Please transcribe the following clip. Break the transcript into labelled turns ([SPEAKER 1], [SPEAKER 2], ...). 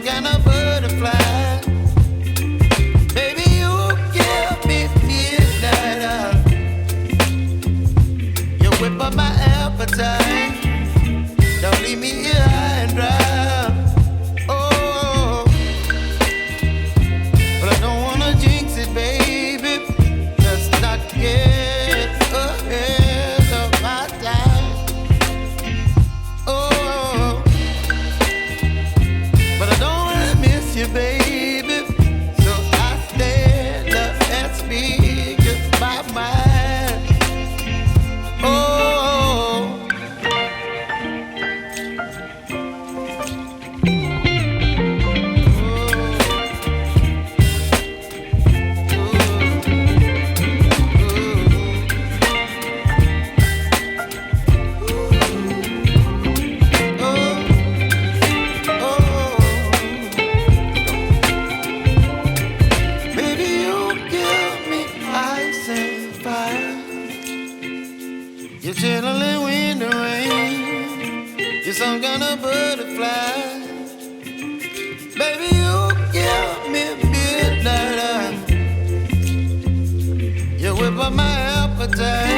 [SPEAKER 1] some kind of butterfly. Baby, you give me midnight. You whip up my appetite. Don't leave me here high and dry. Oh, but I don't wanna jinx it, baby. Let's not get ahead of my time. Oh, but I don't wanna miss you, baby. So I stand up and speak just my mind. Oh. You're chilling in the rain. You're some kind of butterfly. Baby, you give me midnight. You whip up my appetite.